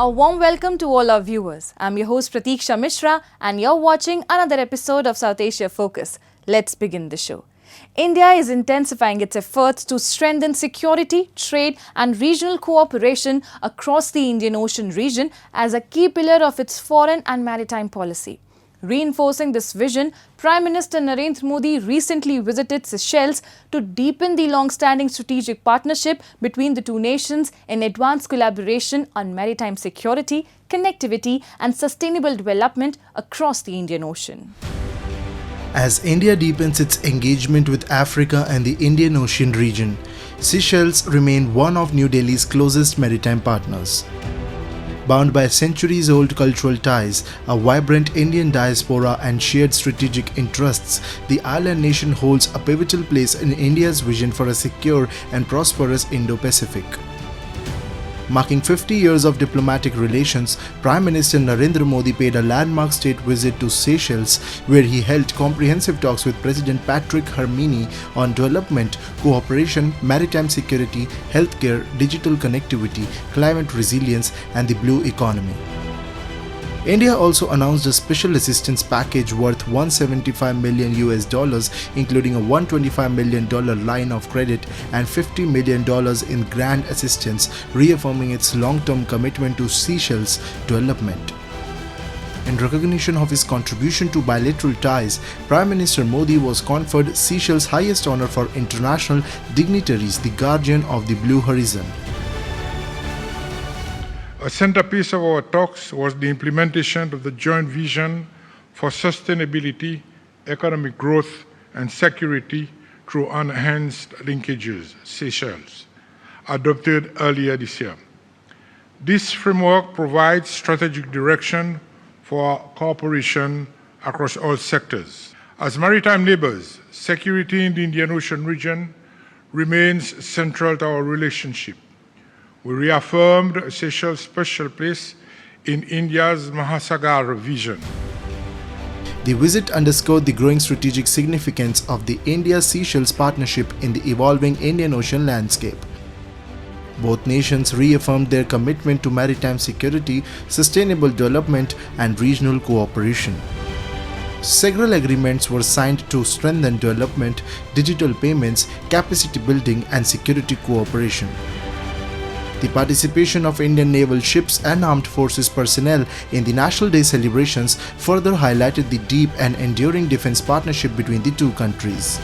A warm welcome to all our viewers. I'm your host Pratiksha Mishra and you're watching another episode of South Asia Focus. Let's begin the show. India is intensifying its efforts to strengthen security, trade and regional cooperation across the Indian Ocean region as a key pillar of its foreign and maritime policy. Reinforcing this vision, Prime Minister Narendra Modi recently visited Seychelles to deepen the long-standing strategic partnership between the two nations in advanced collaboration on maritime security, connectivity and sustainable development across the Indian Ocean. As India deepens its engagement with Africa and the Indian Ocean region, Seychelles remain one of New Delhi's closest maritime partners. Bound by centuries-old cultural ties, a vibrant Indian diaspora and shared strategic interests, the island nation holds a pivotal place in India's vision for a secure and prosperous Indo-Pacific. Marking 50 years of diplomatic relations, Prime Minister Narendra Modi paid a landmark state visit to Seychelles, where he held comprehensive talks with President Patrick Hermini on development, cooperation, maritime security, healthcare, digital connectivity, climate resilience, and the blue economy. India also announced a special assistance package worth $175 million, including a $125 million line of credit and $50 million in grant assistance, reaffirming its long-term commitment to Seychelles' development. In recognition of his contribution to bilateral ties, Prime Minister Modi was conferred Seychelles' highest honor for international dignitaries, the Guardian of the Blue Horizon. A centerpiece of our talks was the implementation of the joint vision for sustainability, economic growth and security through enhanced linkages, Seychelles, adopted earlier this year. This framework provides strategic direction for cooperation across all sectors. As maritime neighbors, security in the Indian Ocean region remains central to our relationship. We reaffirmed Seychelles' special place in India's Mahasagar vision. The visit underscored the growing strategic significance of the India-Seychelles partnership in the evolving Indian Ocean landscape. Both nations reaffirmed their commitment to maritime security, sustainable development, and regional cooperation. Several agreements were signed to strengthen development, digital payments, capacity building, and security cooperation. The participation of Indian naval ships and armed forces personnel in the National Day celebrations further highlighted the deep and enduring defense partnership between the two countries.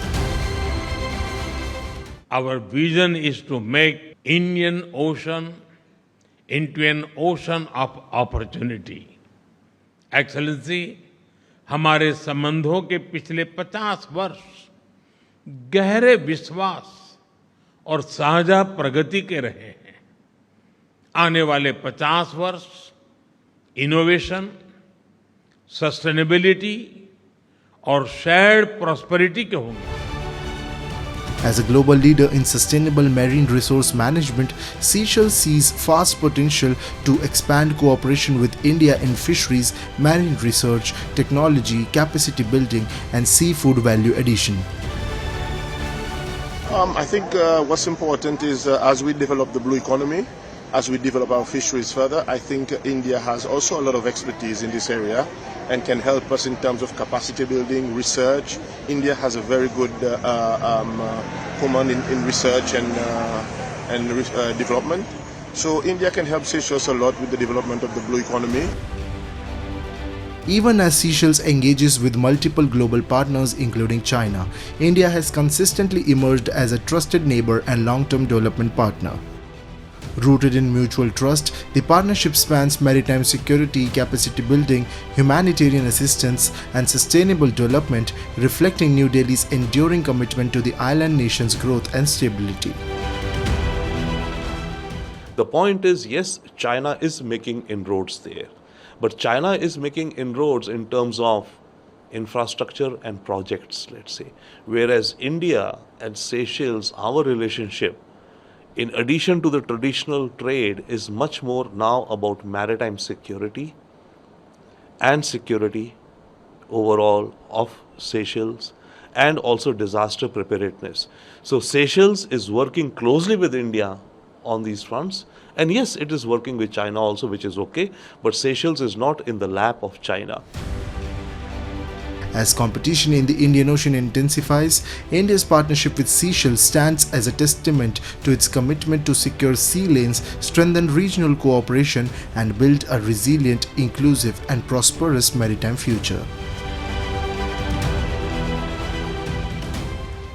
Our vision is to make Indian Ocean into an ocean of opportunity. Excellency, हमारे संबंधों के पिछले 50 वर्ष गहरे विश्वास और साझा प्रगति के रहे हैं। आने वाले 50 वर्ष इनोवेशन, सस्टेनेबिलिटी और शेयर्ड प्रॉस्पेरिटी के होंगे। As a global leader in sustainable marine resource management, Seychelles sees vast potential to expand cooperation with India in fisheries, marine research, technology, capacity building, and seafood value addition. I think what's important is as we develop the blue economy, as we develop our fisheries further, I think India has also a lot of expertise in this area and can help us in terms of capacity building, research. India has a very good command in research and development. So India can help Seychelles a lot with the development of the blue economy. Even as Seychelles engages with multiple global partners including China, India has consistently emerged as a trusted neighbor and long-term development partner. Rooted in mutual trust, the partnership spans maritime security, capacity building, humanitarian assistance, and sustainable development, reflecting New Delhi's enduring commitment to the island nation's growth and stability. The point is, yes, China is making inroads there, but China is making inroads in terms of infrastructure and projects, let's say, whereas India and Seychelles, our relationship, in addition to the traditional trade, is much more now about maritime security and security overall of Seychelles and also disaster preparedness. So Seychelles is working closely with India on these fronts. And yes, it is working with China also, which is okay, but Seychelles is not in the lap of China. As competition in the Indian Ocean intensifies, India's partnership with Seychelles stands as a testament to its commitment to secure sea lanes, strengthen regional cooperation, and build a resilient, inclusive, and prosperous maritime future.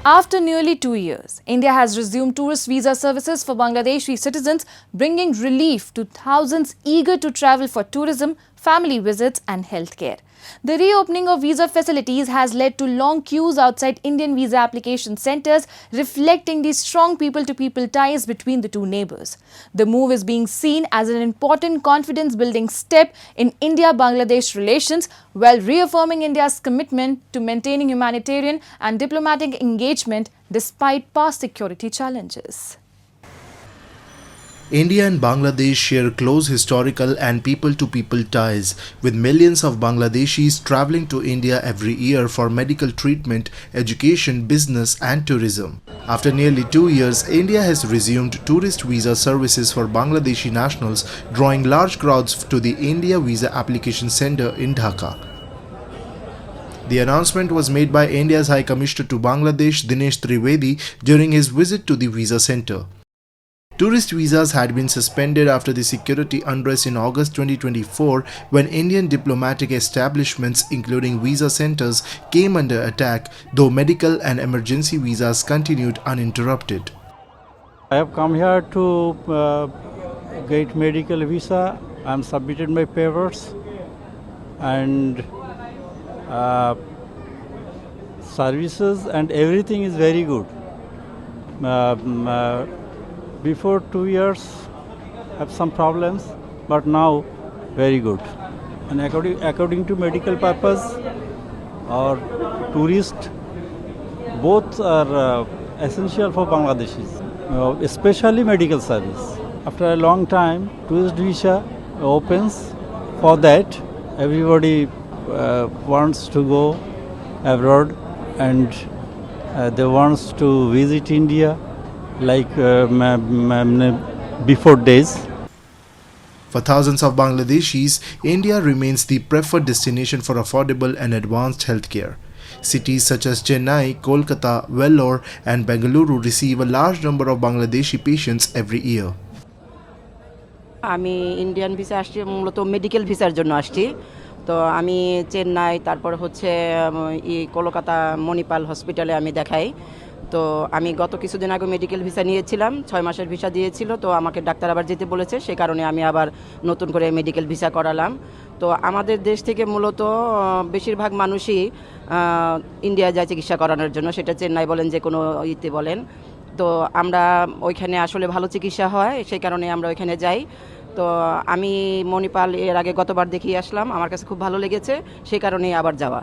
After nearly 2 years, India has resumed tourist visa services for Bangladeshi citizens, bringing relief to thousands eager to travel for tourism, family visits and healthcare. The reopening of visa facilities has led to long queues outside Indian visa application centres, reflecting the strong people-to-people ties between the two neighbours. The move is being seen as an important confidence-building step in India-Bangladesh relations, while reaffirming India's commitment to maintaining humanitarian and diplomatic engagement despite past security challenges. India and Bangladesh share close historical and people-to-people ties, with millions of Bangladeshis travelling to India every year for medical treatment, education, business and tourism. After nearly 2 years, India has resumed tourist visa services for Bangladeshi nationals, drawing large crowds to the India Visa Application Centre in Dhaka. The announcement was made by India's High Commissioner to Bangladesh, Dinesh Trivedi, during his visit to the visa centre. Tourist visas had been suspended after the security unrest in August 2024 when Indian diplomatic establishments, including visa centres, came under attack, though medical and emergency visas continued uninterrupted. I have come here to get medical visa. I am submitted my papers and services and everything is very good. Before 2 years, have some problems, but now very good. And according to medical purpose or tourist, both are essential for Bangladeshis, especially medical service. After a long time, tourist visa opens. For that, everybody wants to go abroad and they wants to visit India like before days. For thousands of Bangladeshis, India remains the preferred destination for affordable and advanced healthcare. Cities such as Chennai, Kolkata, Vellore and Bengaluru receive a large number of Bangladeshi patients every year. আমি Indian visa আসছি মূলত medical ভিসার জন্য আসছি তো আমি চেন্নাই তারপর হচ্ছে কলকাতা মণিপাল হসপিটালে আমি দেখাই তো আমি গত কিছুদিন আগে মেডিকেল ভিসা নিয়েছিলাম 6 মাসের ভিসা দিয়েছিল তো আমাকে ডাক্তার আবার যেতে বলেছে সেই কারণে আমি আবার নতুন করে মেডিকেল ভিসা করালাম তো আমাদের দেশ থেকে মূলত বেশিরভাগ মানুষই ইন্ডিয়া যায় চিকিৎসা করানোর জন্য সেটা চেন্নাই বলেন যে কোনো ইতে বলেন তো আমরা ওইখানে আসলে ভালো চিকিৎসা হয় সেই কারণে আমরা ওইখানে যাই তো আমি মণিপাল এর আগে গতবার দেখিয়ে আসলাম আমার কাছে খুব ভালো লেগেছে সেই কারণেই আবার যাওয়া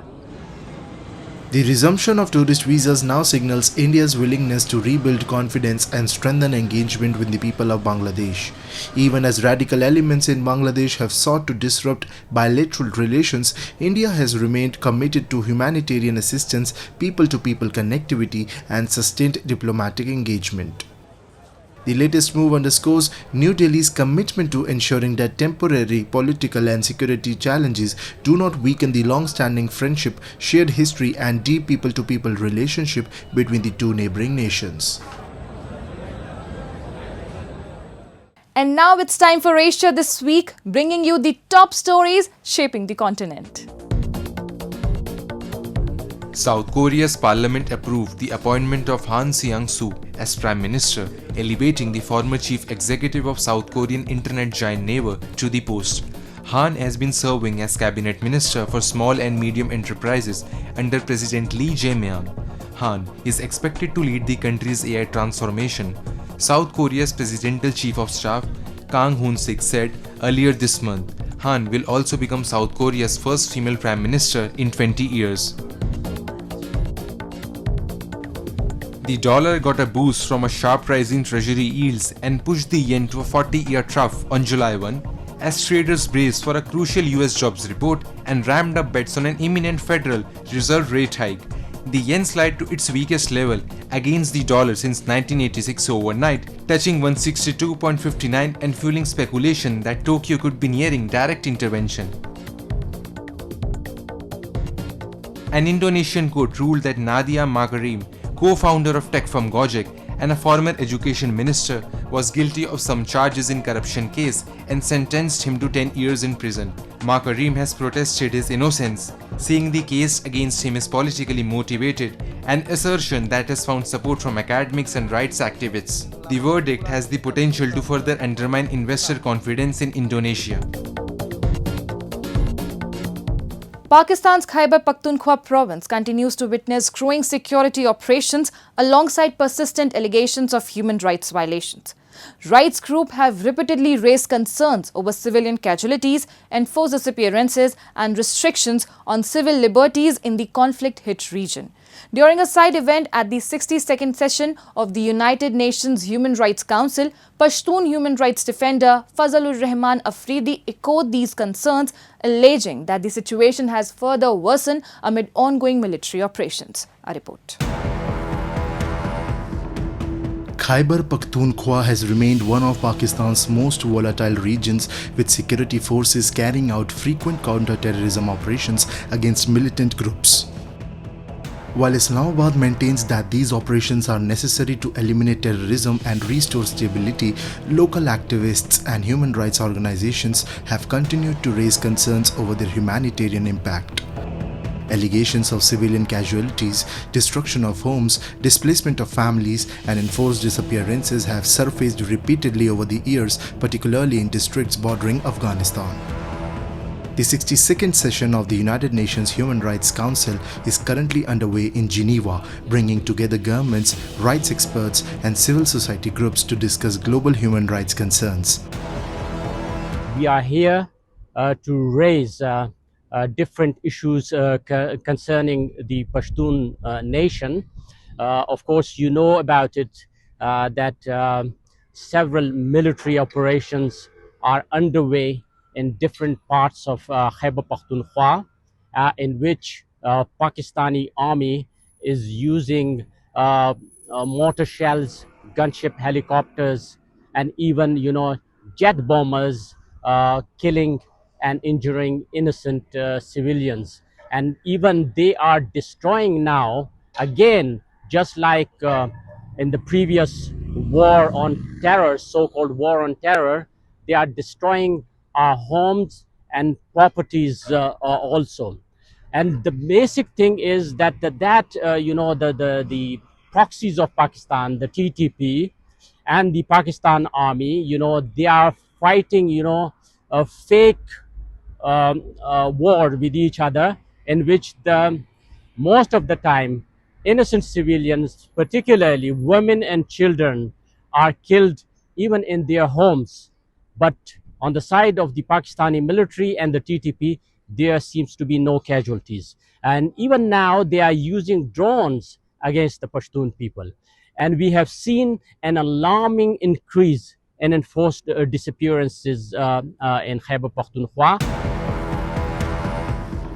The resumption of tourist visas now signals India's willingness to rebuild confidence and strengthen engagement with the people of Bangladesh. Even as radical elements in Bangladesh have sought to disrupt bilateral relations, India has remained committed to humanitarian assistance, people-to-people connectivity, and sustained diplomatic engagement. The latest move underscores New Delhi's commitment to ensuring that temporary political and security challenges do not weaken the long-standing friendship, shared history and deep people-to-people relationship between the two neighbouring nations. And now it's time for Asia This Week, bringing you the top stories shaping the continent. South Korea's parliament approved the appointment of Han Seong-soo as Prime Minister, elevating the former chief executive of South Korean internet giant Naver to the post. Han has been serving as cabinet minister for small and medium enterprises under President Lee Jae-myung. Han is expected to lead the country's AI transformation. South Korea's presidential chief of staff Kang Hoon-sik said earlier this month, Han will also become South Korea's first female prime minister in 20 years. The dollar got a boost from a sharp rise in treasury yields and pushed the yen to a 40-year trough on July 1 as traders braced for a crucial US jobs report and ramped up bets on an imminent Federal Reserve rate hike. The yen slid to its weakest level against the dollar since 1986 overnight, touching 162.59 and fueling speculation that Tokyo could be nearing direct intervention. An Indonesian court ruled that Nadia Makarim, co-founder of tech firm Gojek and a former education minister, was guilty of some charges in corruption case and sentenced him to 10 years in prison. Makarim has protested his innocence, saying the case against him is politically motivated, an assertion that has found support from academics and rights activists. The verdict has the potential to further undermine investor confidence in Indonesia. Pakistan's Khyber Pakhtunkhwa province continues to witness growing security operations alongside persistent allegations of human rights violations. Rights groups have repeatedly raised concerns over civilian casualties, enforced disappearances and restrictions on civil liberties in the conflict-hit region. During a side event at the 62nd session of the United Nations Human Rights Council, Pashtun human rights defender Fazlur Rahman Afridi echoed these concerns, alleging that the situation has further worsened amid ongoing military operations. A report. Khyber Pakhtunkhwa has remained one of Pakistan's most volatile regions, with security forces carrying out frequent counter-terrorism operations against militant groups. While Islamabad maintains that these operations are necessary to eliminate terrorism and restore stability, local activists and human rights organizations have continued to raise concerns over their humanitarian impact. Allegations of civilian casualties, destruction of homes, displacement of families, and enforced disappearances have surfaced repeatedly over the years, particularly in districts bordering Afghanistan. The 62nd session of the United Nations Human Rights Council is currently underway in Geneva, bringing together governments, rights experts, and civil society groups to discuss global human rights concerns. We are here to raise different issues concerning the Pashtun nation. Of course, you know about it that several military operations are underway in different parts of Khyber Pakhtunkhwa, in which Pakistani army is using mortar shells, gunship helicopters, and even jet bombers, killing and injuring innocent civilians. And even they are destroying now, again, just like in the previous war on terror, so-called war on terror, they are destroying our homes and properties also. And the basic thing is that the proxies of Pakistan, the TTP, and the Pakistan army, they are fighting, a fake war with each other, in which most of the time innocent civilians, particularly women and children, are killed even in their homes. But on the side of the Pakistani military and the TTP, there seems to be no casualties. And even now, they are using drones against the Pashtun people. And we have seen an alarming increase in enforced disappearances in Khyber Pakhtunkhwa.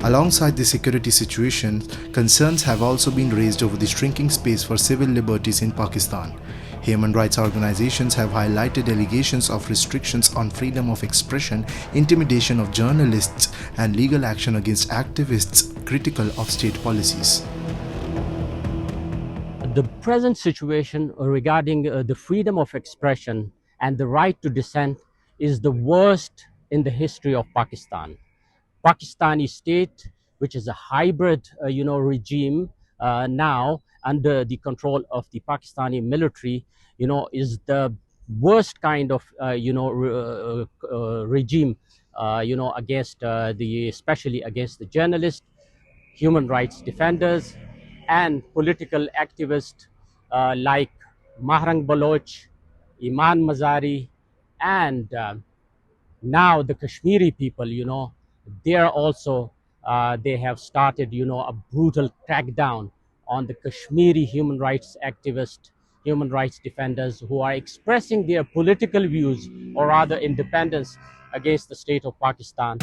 Alongside the security situation, concerns have also been raised over the shrinking space for civil liberties in Pakistan. Human rights organizations have highlighted allegations of restrictions on freedom of expression, intimidation of journalists, and legal action against activists critical of state policies. The present situation regarding the freedom of expression and the right to dissent is the worst in the history of Pakistan. Pakistani state, which is a hybrid, regime now under the control of the Pakistani military, is the worst kind of, regime, against especially against the journalists, human rights defenders, and political activists like Mahrang Baloch, Iman Mazari, and now the Kashmiri people, they are also, they have started, a brutal crackdown on the Kashmiri human rights activists, human rights defenders who are expressing their political views, or rather independence, against the state of Pakistan.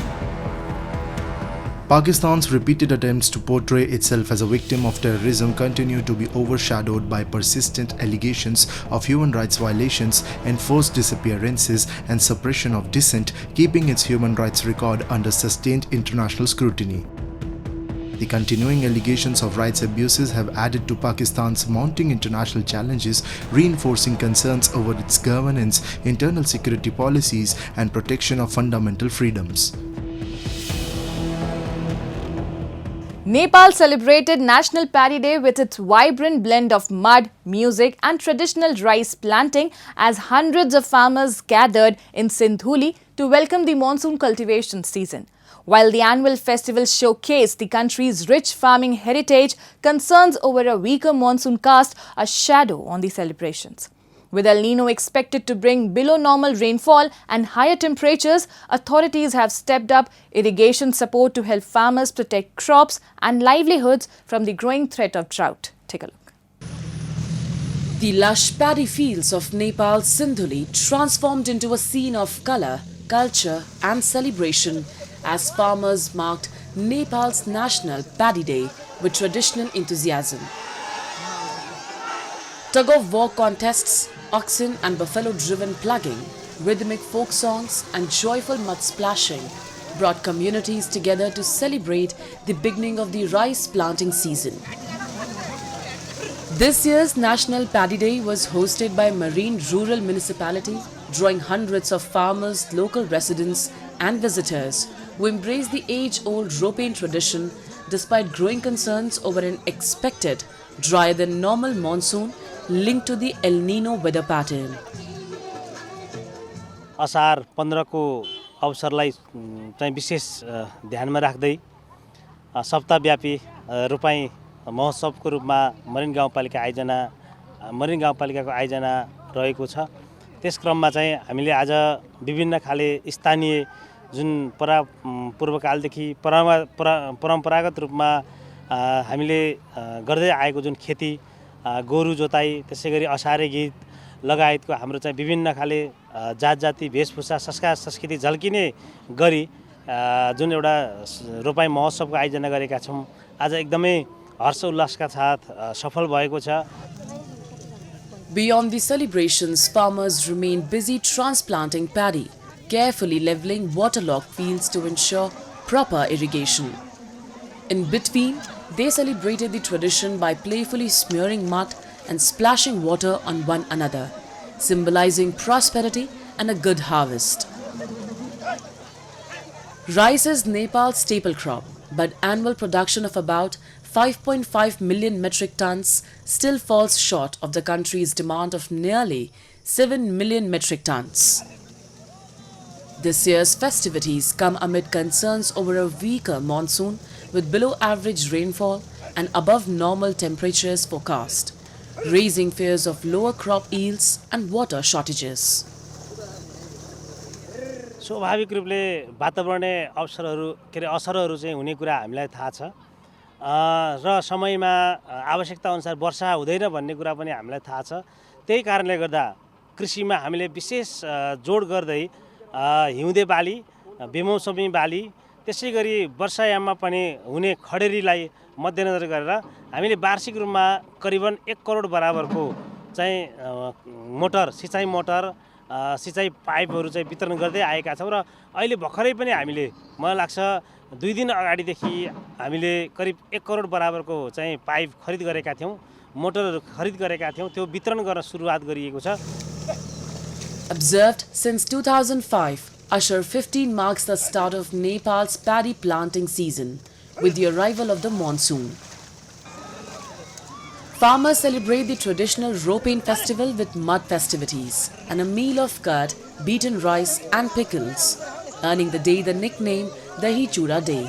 Pakistan's repeated attempts to portray itself as a victim of terrorism continue to be overshadowed by persistent allegations of human rights violations, enforced disappearances, and suppression of dissent, keeping its human rights record under sustained international scrutiny. The continuing allegations of rights abuses have added to Pakistan's mounting international challenges, reinforcing concerns over its governance, internal security policies, and protection of fundamental freedoms. Nepal celebrated National Paddy Day with its vibrant blend of mud, music and traditional rice planting as hundreds of farmers gathered in Sindhuli to welcome the monsoon cultivation season. While the annual festival showcased the country's rich farming heritage, concerns over a weaker monsoon cast a shadow on the celebrations. With El Nino expected to bring below normal rainfall and higher temperatures, authorities have stepped up irrigation support to help farmers protect crops and livelihoods from the growing threat of drought. Take a look. The lush paddy fields of Nepal's Sindhuli transformed into a scene of colour, culture and celebration as farmers marked Nepal's National Paddy Day with traditional enthusiasm. Tug-of-war contests, oxen and buffalo-driven plugging, rhythmic folk songs and joyful mud splashing brought communities together to celebrate the beginning of the rice planting season. This year's National Paddy Day was hosted by Marine Rural Municipality, drawing hundreds of farmers, local residents and visitors who embraced the age-old roping tradition despite growing concerns over an expected drier than normal monsoon linked to the El Nino weather pattern. असार 15 को अवसरलाई चाहिँ विशेष ध्यानमा राख्दै सप्ताहव्यापी रोपाई महोत्सवको रूपमा Marin गाउँपालिकाको आयोजना रहेको छ। त्यस क्रममा चाहिँ हामीले आज विभिन्न खाले स्थानीय जुन पूर्वकालदेखि परम्परागत रूपमा हामीले गर्दै आएको जुन खेती गोरु जोताई त्यसैगरी असारे गीत लगायतको हाम्रो चाहिँ विभिन्न खाले जातजाति वेशभूषा संस्कार संस्कृति झल्किने गरी जुन एउटा रोपाई महोत्सवको आयोजना गरेका छौं आज एकदमै हर्ष उल्लासका साथ सफल भएको छ। Beyond the celebrations, farmers remain busy transplanting paddy, carefully levelling waterlogged fields to ensure proper irrigation. In between, they celebrated the tradition by playfully smearing mud and splashing water on one another, symbolizing prosperity and a good harvest. Rice is Nepal's staple crop, but annual production of about 5.5 million metric tons still falls short of the country's demand of nearly 7 million metric tons. This year's festivities come amid concerns over a weaker monsoon with below average rainfall and above normal temperatures forecast, raising fears of lower crop yields and water shortages. स्वाभाविक रूपले वातावरणीय असरहरू चाहिँ हुने कुरा हामीलाई थाहा छ र समयमा आवश्यकता अनुसार वर्षा हुँदैन भन्ने कुरा पनि हामीलाई थाहा छ। त्यही कारणले गर्दा कृषिमा हामीले विशेष जोड गर्दै हिउँदे बाली बेमौसमी बाली त्यसैगरी वर्षायाममा पनि हुने खडेरीलाई मध्यनजर गरेर हामीले वार्षिक रूपमा करिबन 1 करोड बराबरको चाहिँ मोटर सिँचाइ पाइपहरू चाहिँ वितरण गर्दै आएका छौं र अहिले भर्खरै पनि हामीले मलाई लाग्छ 2 दिन अगाडिदेखि हामीले करिब 1 करोड बराबरको चाहिँ पाइप खरिद गरेका थियौं मोटरहरू खरिद गरेका थियौं त्यो वितरण गर्न सुरुवात गरिएको छ। Observed since 2005, Ashar 15 marks the start of Nepal's paddy planting season with the arrival of the monsoon. Farmers celebrate the traditional roping festival with mud festivities and a meal of curd, beaten rice and pickles, earning the day the nickname Dahi Chura Day.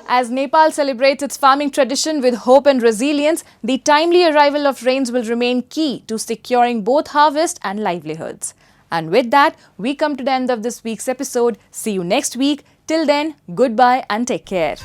As Nepal celebrates its farming tradition with hope and resilience, the timely arrival of rains will remain key to securing both harvest and livelihoods. And with that, we come to the end of this week's episode. See you next week. Till then, goodbye and take care.